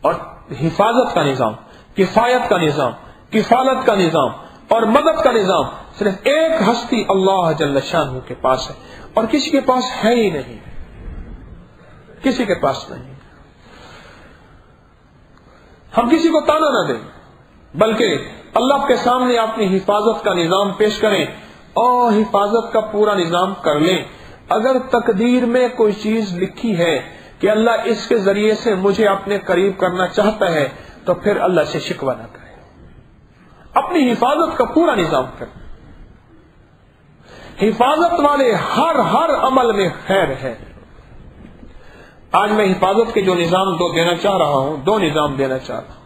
اور حفاظت کا نظام، کفایت کا نظام، کفالت کا نظام اور مدد کا نظام صرف ایک ہستی اللہ جل شانہ کے پاس ہے، اور کسی کے پاس ہے ہی نہیں، کسی کے پاس نہیں۔ ہم کسی کو تانا نہ دیں، بلکہ اللہ کے سامنے اپنی حفاظت کا نظام پیش کریں اور حفاظت کا پورا نظام کر لیں۔ اگر تقدیر میں کوئی چیز لکھی ہے کہ اللہ اس کے ذریعے سے مجھے اپنے قریب کرنا چاہتا ہے تو پھر اللہ سے شکوہ نہ کرے، اپنی حفاظت کا پورا نظام کریں۔ حفاظت والے ہر عمل میں خیر ہے۔ آج میں حفاظت کے جو نظام دینا چاہ رہا ہوں، دو نظام دینا چاہ رہا ہوں۔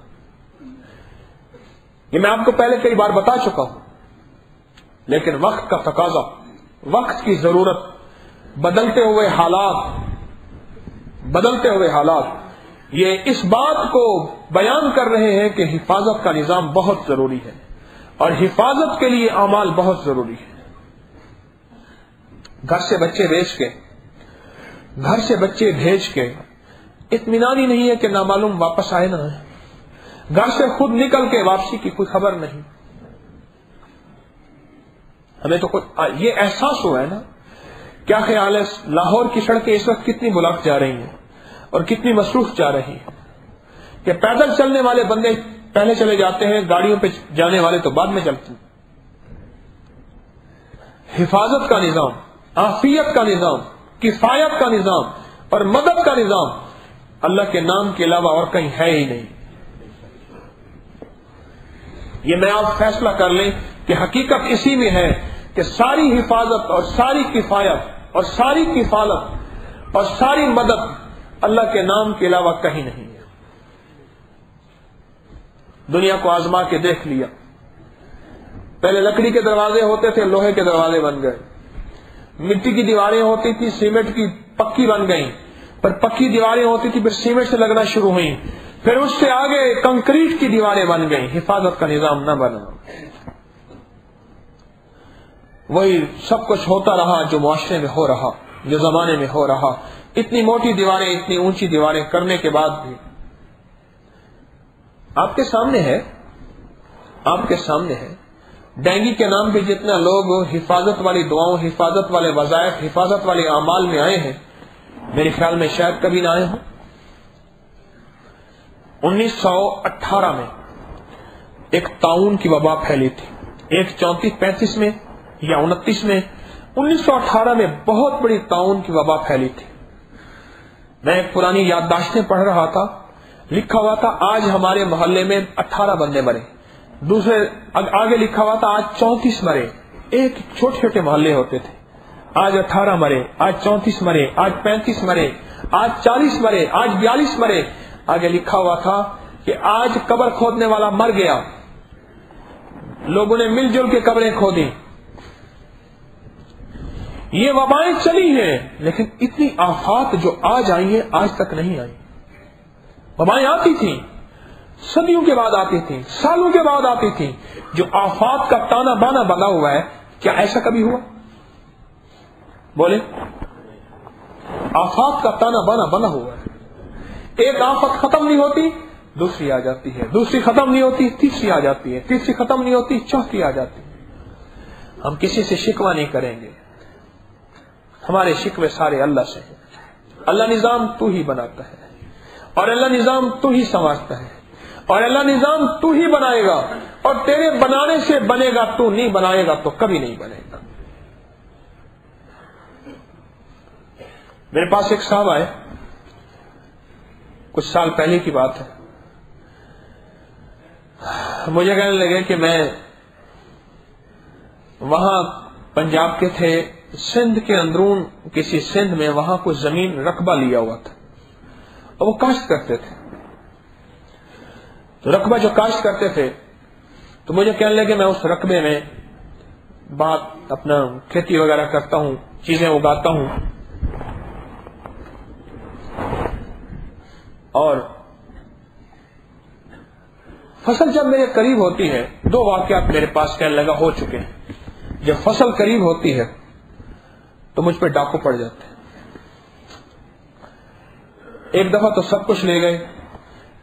یہ میں آپ کو پہلے کئی بار بتا چکا ہوں، لیکن وقت کا تقاضا، وقت کی ضرورت، بدلتے ہوئے حالات یہ اس بات کو بیان کر رہے ہیں کہ حفاظت کا نظام بہت ضروری ہے، اور حفاظت کے لیے اعمال بہت ضروری ہے۔ گھر سے بچے بھیج کے اطمینان ہی نہیں ہے کہ نامعلوم واپس آئے نہ آئے، گھر سے خود نکل کے واپسی کی کوئی خبر نہیں۔ ہمیں تو یہ احساس ہوا ہے نا، کیا خیال ہے لاہور کی سڑکیں اس وقت کتنی بلاک جا رہی ہیں اور کتنی مصروف جا رہی ہیں، کہ پیدل چلنے والے بندے پہلے چلے جاتے ہیں، گاڑیوں پہ جانے والے تو بعد میں چلتے ہیں۔ حفاظت کا نظام، عافیت کا نظام، کفایت کا نظام اور مدد کا نظام اللہ کے نام کے علاوہ اور کہیں ہے ہی نہیں۔ یہ میں آپ فیصلہ کر لیں کہ حقیقت اسی میں ہے کہ ساری حفاظت اور ساری کفایت اور ساری کفالت اور ساری مدد اللہ کے نام کے علاوہ کہیں نہیں ہے۔ دنیا کو آزما کے دیکھ لیا، پہلے لکڑی کے دروازے ہوتے تھے، لوہے کے دروازے بن گئے، مٹی کی دیواریں ہوتی تھی، سیمنٹ کی پکی بن گئیں، پر پکی دیواریں ہوتی تھی پھر سیمنٹ سے لگنا شروع ہوئیں، پھر اس سے آگے کنکریٹ کی دیواریں بن گئیں، حفاظت کا نظام نہ بنا۔ وہی سب کچھ ہوتا رہا جو معاشرے میں ہو رہا، جو زمانے میں ہو رہا، اتنی موٹی دیواریں، اتنی اونچی دیواریں کرنے کے بعد بھی آپ کے سامنے ہے ڈینگی کے نام پہ جتنا لوگ حفاظت والی دعاؤں، حفاظت والے وظائف، حفاظت والے اعمال میں آئے ہیں، میرے خیال میں شاید کبھی نہ آئے ہوں۔ 1918 میں ایک طاعون کی وبا پھیلی تھی، ایک 34-35 میں یا 29 میں، 1918 میں بہت بڑی طاعون کی وبا پھیلی تھی۔ میں ایک پرانی یادداشتیں پڑھ رہا تھا، لکھا ہوا تھا آج ہمارے محلے میں 18 بندے مرے، دوسرے آگے لکھا ہوا تھا آج 34 مرے۔ ایک چھوٹے چھوٹے محلے ہوتے تھے، آج 18 مرے، آج 34 مرے، آج 35 مرے، آج 40 مرے، آج 42 مرے۔ آگے لکھا ہوا تھا کہ آج قبر کھودنے والا مر گیا، لوگوں نے مل جل کے قبریں کھودی۔ یہ وبائیں چلی ہیں، لیکن اتنی آفات جو آج آئی ہیں آج تک نہیں آئی۔ وبائیں آتی تھیں، صدیوں کے بعد آتی تھیں، سالوں کے بعد آتی تھیں، جو آفات کا تانا بانا بنا ہوا ہے، کیا ایسا کبھی ہوا؟ بولے، آفات کا تانا بانا بنا ہوا ہے، ایک آفت ختم نہیں ہوتی دوسری آ جاتی ہے، دوسری ختم نہیں ہوتی تیسری آ جاتی ہے، تیسری ختم نہیں ہوتی چوتھی آ جاتی ہے۔ ہم کسی سے شکوہ نہیں کریں گے، ہمارے شکوے سارے اللہ سے ہیں۔ اللہ نظام تو ہی بناتا ہے، اور اللہ نظام تو ہی سنوارتا ہے، اور اللہ نظام تو ہی بنائے گا، اور تیرے بنانے سے بنے گا، تو نہیں بنائے گا تو کبھی نہیں بنے گا۔ میرے پاس ایک صاحب آئے، کچھ سال پہلے کی بات ہے، مجھے کہنے لگے کہ میں وہاں پنجاب کے تھے، سندھ کے اندرون کسی سندھ میں وہاں کوئی زمین رقبہ لیا ہوا تھا، اور وہ کاشت کرتے تھے۔ تو رقبہ جو کاشت کرتے تھے، تو مجھے کہنے لگے میں اس رقبے میں بات اپنا کھیتی وغیرہ کرتا ہوں، چیزیں اگاتا ہوں، اور فصل جب میرے قریب ہوتی ہے، دو واقعات میرے پاس کہنے لگا ہو چکے ہیں۔ جب فصل قریب ہوتی ہے تو مجھ پہ ڈاکو پڑ جاتے ہیں۔ ایک دفعہ تو سب کچھ لے گئے،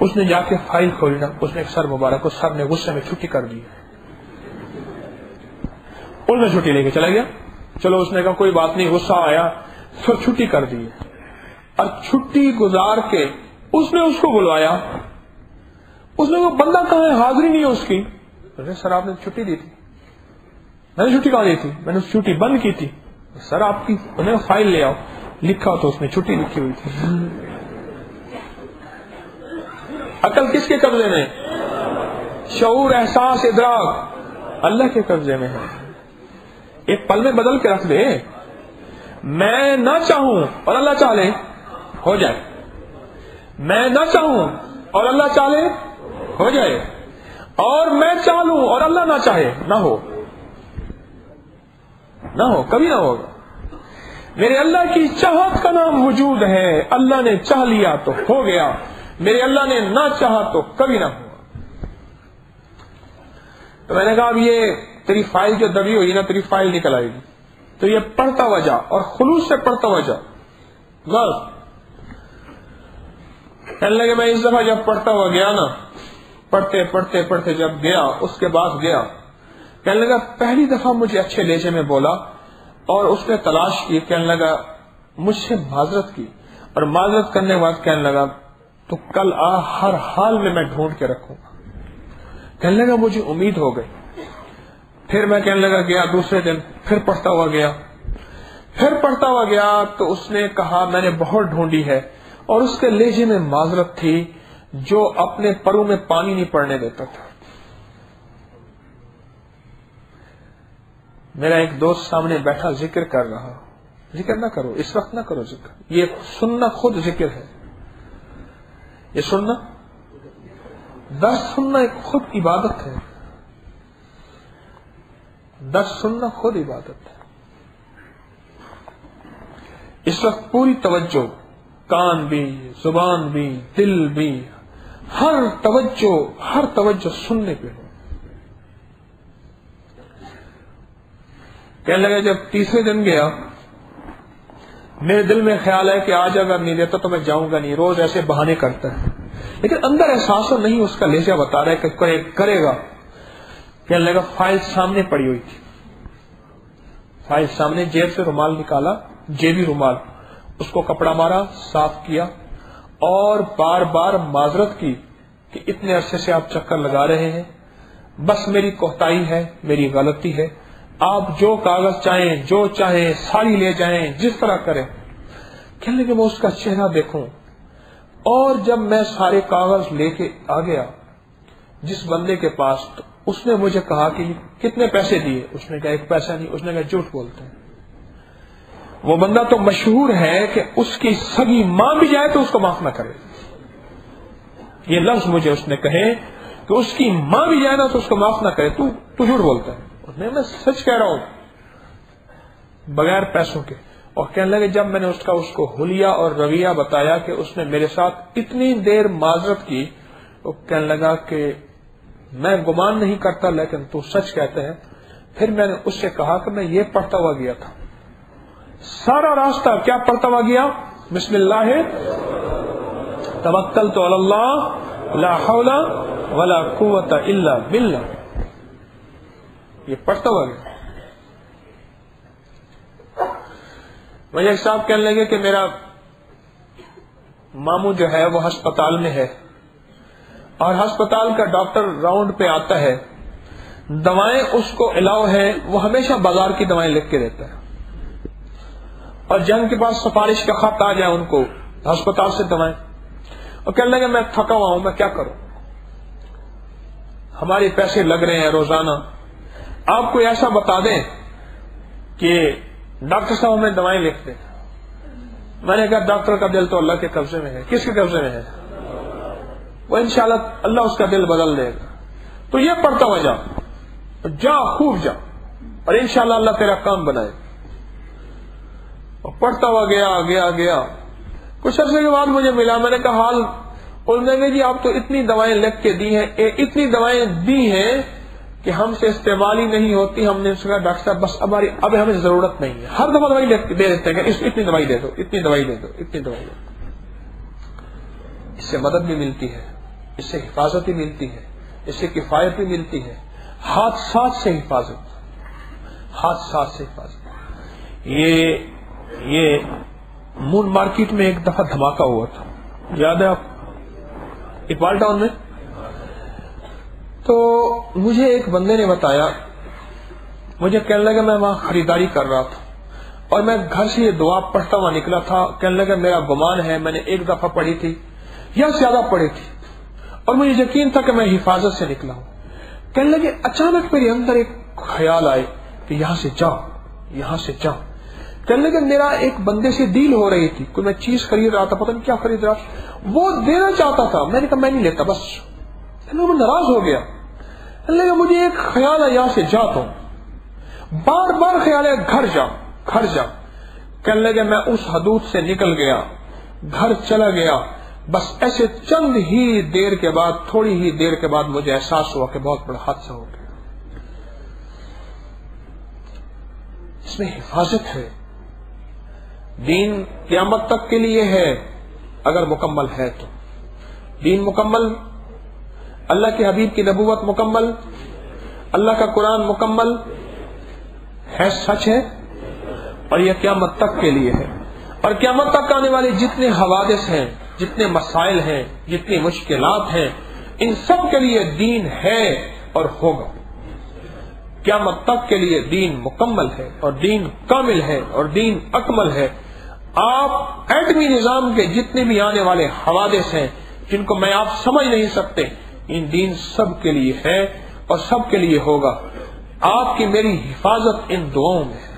اس نے جا کے فائل کھولی نا، اس نے ایک سر مبارک کو سر نے غصے میں چھٹی کر دی، اس نے چھٹی لے کے چلا گیا. چلو اس نے کہا کوئی بات نہیں، غصہ آیا پھر چھٹی کر دی. اور چھٹی گزار کے اس نے اس کو بلوایا، اس نے وہ بندہ کہاں ہے، حاضری نہیں ہے اس کی. سر آپ نے چھٹی دی تھی. میں نے چھٹی کہاں دی تھی، میں نے چھٹی بند کی تھی. سر آپ کی فائل لے آؤ. لکھا تو اس نے چھٹی لکھی ہوئی تھی. عقل کس کے قبضے میں؟ شعور، احساس، ادراک اللہ کے قبضے میں ہے. ایک پل میں بدل کے رکھ دے. میں نہ چاہوں اور اللہ چاہے ہو جائے، میں نہ چاہوں اور اللہ چاہے ہو جائے، اور میں چاہوں اور اللہ نہ چاہے نہ ہو، نہ ہو، کبھی نہ ہوگا. میرے اللہ کی چاہت کا نام وجود ہے. اللہ نے چاہ لیا تو ہو گیا، میرے اللہ نے نہ چاہا تو کبھی نہ ہوا. تو میں نے کہا اب یہ تیری فائل جو دبی ہوئی نا، تیری فائل نکل آئے گی، تو یہ پڑھتا ہوا جا اور خلوص سے پڑھتا ہوا جا. بس کہنے لگے میں اس دفعہ جب پڑھتا ہوا گیا نا، پڑھتے پڑھتے پڑھتے جب گیا، اس کے بعد گیا، کہنے لگا پہلی دفعہ مجھے اچھے لہجے میں بولا اور اس نے تلاش کی. کہنے لگا مجھ سے معذرت کی، اور معذرت کرنے کے بعد کہنے لگا تو کل ہر حال میں ڈھونڈ کے رکھوں گا. کہنے لگا مجھے امید ہو گئی. پھر میں کہنے لگا گیا دوسرے دن پھر پڑھتا ہوا گیا، پھر پڑھتا ہوا گیا تو اس نے کہا میں نے بہت ڈھونڈی ہے، اور اس کے لہجے میں معذرت تھی جو اپنے پروں میں پانی نہیں پڑنے دیتا تھا. میرا ایک دوست سامنے بیٹھا ذکر کر رہا. ذکر نہ کرو اس وقت، نہ کرو ذکر. یہ سننا خود ذکر ہے. یہ سننا، درس سننا ایک خود عبادت ہے. درس سننا خود عبادت ہے. اس وقت پوری توجہ، کان بھی، زبان بھی، دل بھی، ہر توجہ سننے پہ ہو. کہنے لگا جب تیسرے دن گیا، میرے دل میں خیال ہے کہ آج اگر نہیں دیتا تو میں جاؤں گا نہیں. روز ایسے بہانے کرتا ہے، لیکن اندر احساس ہو نہیں، اس کا لہجہ بتا رہا ہے کہ کرے گا. کہنے لگا فائل سامنے پڑی ہوئی تھی، فائل سامنے، جیب سے رومال نکالا، جیبی رومال، اس کو کپڑا مارا، صاف کیا، اور بار بار معذرت کی کہ اتنے عرصے سے آپ چکر لگا رہے ہیں، بس میری کوتاہی ہے، میری غلطی ہے. آپ جو کاغذ چاہیں، جو چاہیں ساری لے جائیں، جس طرح کریں. کہنے لگے میں اس کا چہرہ دیکھوں. اور جب میں سارے کاغذ لے کے آ گیا جس بندے کے پاس، تو اس نے مجھے کہا کہ کتنے پیسے دیے. اس نے کہا ایک پیسہ نہیں. اس نے کہا جھوٹ بولتے ہیں. وہ بندہ تو مشہور ہے کہ اس کی سگی ماں بھی جائے تو اس کو معاف نہ کرے. یہ لفظ مجھے اس نے کہے کہ اس کی ماں بھی جائے نا تو اس کو معاف نہ کرے. تو جھوٹ بولتا ہے. میں سچ کہہ رہا ہوں بغیر پیسوں کے. اور کہنے لگے جب میں نے اس کو حلیہ اور رویہ بتایا کہ اس نے میرے ساتھ اتنی دیر معذرت کی، تو کہنے لگا کہ میں گمان نہیں کرتا لیکن تو سچ کہتے ہیں. پھر میں نے اس سے کہا کہ میں یہ پڑھتا ہوا گیا تھا، سارا راستہ کیا پڑھتا ہوا گیا؟ بسم اللہ توکلت علی اللہ لا حول ولا قوت الا باللہ. یہ پڑھتا ہوا گیا. مجھے ایک صاحب کہنے لگے کہ میرا ماموں جو ہے وہ ہسپتال میں ہے، اور ہسپتال کا ڈاکٹر راؤنڈ پہ آتا ہے، دوائیں اس کو الاؤ ہے، وہ ہمیشہ بازار کی دوائیں لکھ کے دیتا ہے، اور جن کے پاس سفارش کا خط آ جائے ان کو ہسپتال سے دوائیں. اور کہنے لگے میں تھکا ہوا ہوں، میں کیا کروں، ہمارے پیسے لگ رہے ہیں روزانہ، آپ کو ایسا بتا دیں کہ ڈاکٹر صاحب ہمیں دوائیں لکھ دیں. میں نے کہا ڈاکٹر کا دل تو اللہ کے قبضے میں ہے. کس کے قبضے میں ہے؟ وہ انشاءاللہ اللہ اس کا دل بدل دے گا. تو یہ پڑھتا ہوا جا خوب جا، اور انشاءاللہ اللہ تیرا کام بنائے. اور پڑھتا ہوا گیا. کچھ عرصے کے بعد مجھے ملا، میں نے کہا حال، اور میں نے جی آپ تو اتنی دوائیں لکھ کے دی ہیں، اتنی دوائیں دی ہیں کہ ہم سے استعمال ہی نہیں ہوتی. ہم نے کہا ڈاکٹر صاحب بس اب ہمیں ضرورت نہیں ہے. ہر دفعہ دوائی دے دیتے ہیں کہ اتنی دوائی دے دو، اتنی دوائی دے دو، اتنی دوائی دے دو. اس سے مدد بھی ملتی ہے. اس سے حفاظت بھی ملتی ہے، اس سے کفایت بھی ملتی ہے، حادثات سے حفاظت، حادثات سے حفاظت۔ یہ مون مارکیٹ میں ایک دفعہ دھماکہ ہوا تھا، یاد ہے آپ، اقبال ٹاؤن میں۔ تو مجھے ایک بندے نے بتایا، مجھے کہنے لگا میں وہاں خریداری کر رہا تھا اور میں گھر سے یہ دعا پڑھتا ہوا نکلا تھا، کہنے لگا میرا گمان ہے میں نے ایک دفعہ پڑھی تھی یا زیادہ پڑھی تھی اور مجھے یقین تھا کہ میں حفاظت سے نکلا ہوں۔ کہنے لگے اچانک میرے اندر ایک خیال آئے کہ یہاں سے جاؤ، یہاں سے جاؤ۔ کہنے لگے میرا ایک بندے سے ڈیل ہو رہی تھی، کوئی میں چیز خرید رہا تھا، پتہ نہیں کیا خرید رہا، وہ دینا چاہتا تھا، میں نے کہا میں نہیں لیتا بس، میں ناراض ہو گیا۔ کہنے لگا مجھے ایک خیال ہے یہاں سے جاتا ہوں، بار بار خیال ہے گھر جاؤ گھر جاؤ۔ کہنے لگے میں اس حدود سے نکل گیا، گھر چلا گیا، بس ایسے چند ہی دیر کے بعد، تھوڑی ہی دیر کے بعد مجھے احساس ہوا کہ بہت بڑا حادثہ ہو گیا۔ اس میں حفاظت ہے، دین قیامت تک کے لیے ہے اگر مکمل ہے تو، دین مکمل، اللہ کے حبیب کی نبوت مکمل، اللہ کا قرآن مکمل ہے، سچ ہے، اور یہ قیامت تک کے لیے ہے۔ اور قیامت تک آنے والے جتنے حوادث ہیں، جتنے مسائل ہیں، جتنی مشکلات ہیں، ان سب کے لیے دین ہے اور ہوگا۔ قیامت تک کے لیے دین مکمل ہے اور دین کامل ہے اور دین اکمل ہے۔ آپ ایٹمی نظام کے جتنے بھی آنے والے حوادث ہیں جن کو میں آپ سمجھ نہیں سکتے، ان دین سب کے لیے ہے اور سب کے لیے ہوگا۔ آپ کی میری حفاظت ان دعاؤں میں ہے۔